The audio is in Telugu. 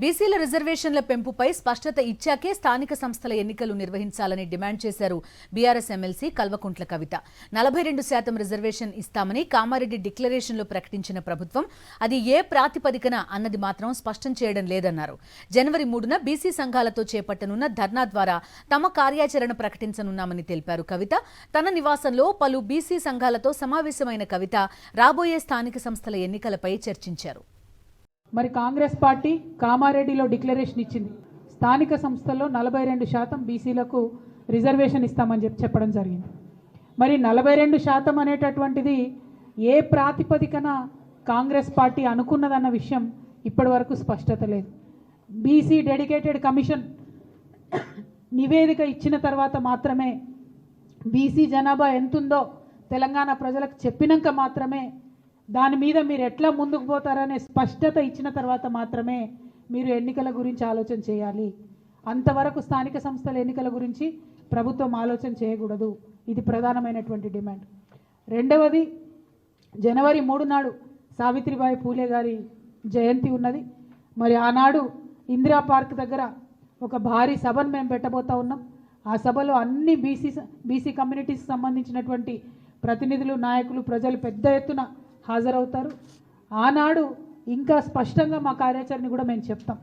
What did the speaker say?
బీసీల రిజర్వేషన్ల పెంపుపై స్పష్టత ఇచ్చాకే స్థానిక సంస్థల ఎన్నికలు నిర్వహించాలని డిమాండ్ చేశారు BRS MLC Kalvakuntla Kavitha. 42% reservation ఇస్తామని కామారెడ్డి డిక్లరేషన్లో ప్రకటించిన ప్రభుత్వం అది ఏ ప్రాతిపదికన అన్నది మాత్రం స్పష్టం చేయడం లేదన్నారు. జనవరి 3న బీసీ సంఘాలతో చేపట్టనున్న ధర్నా ద్వారా తమ కార్యాచరణ ప్రకటించనున్నామని తెలిపారు కవిత. తన నివాసంలో పలు బీసీ సంఘాలతో సమావేశమైన కవిత రాబోయే స్థానిక సంస్థల ఎన్నికలపై చర్చించారు. మరి కాంగ్రెస్ పార్టీ కామారెడ్డిలో డిక్లరేషన్ ఇచ్చింది. స్థానిక సంస్థల్లో 42% బీసీలకు రిజర్వేషన్ ఇస్తామని చెప్పడం జరిగింది. మరి 42% అనేటటువంటిది ఏ ప్రాతిపదికన కాంగ్రెస్ పార్టీ అనుకున్నదన్న విషయం ఇప్పటి వరకు స్పష్టత లేదు. బీసీ డెడికేటెడ్ కమిషన్ నివేదిక ఇచ్చిన తర్వాత మాత్రమే, బీసీ జనాభా ఎంతుందో తెలంగాణ ప్రజలకు చెప్పినాక మాత్రమే, దాని మీద మీరు ఎట్లా ముందుకు పోతారనే స్పష్టత ఇచ్చిన తర్వాత మాత్రమే మీరు ఎన్నికల గురించి ఆలోచన చేయాలి. అంతవరకు స్థానిక సంస్థల ఎన్నికల గురించి ప్రభుత్వం ఆలోచన చేయకూడదు. ఇది ప్రధానమైనటువంటి డిమాండ్. రెండవది, జనవరి 3 నాడు సావిత్రిబాయి పూలే గారి జయంతి ఉన్నది. మరి ఆనాడు ఇందిరా పార్క్ దగ్గర ఒక భారీ సభను మేము పెట్టబోతా ఉన్నాం. ఆ సభలో అన్ని బీసీ కమ్యూనిటీకి సంబంధించినటువంటి ప్రతినిధులు, నాయకులు, ప్రజలు పెద్ద ఎత్తున హాజరవుతారు. ఆనాడు ఇంకా స్పష్టంగా మా కార్యాచరణ కూడా మేము చెప్తాం.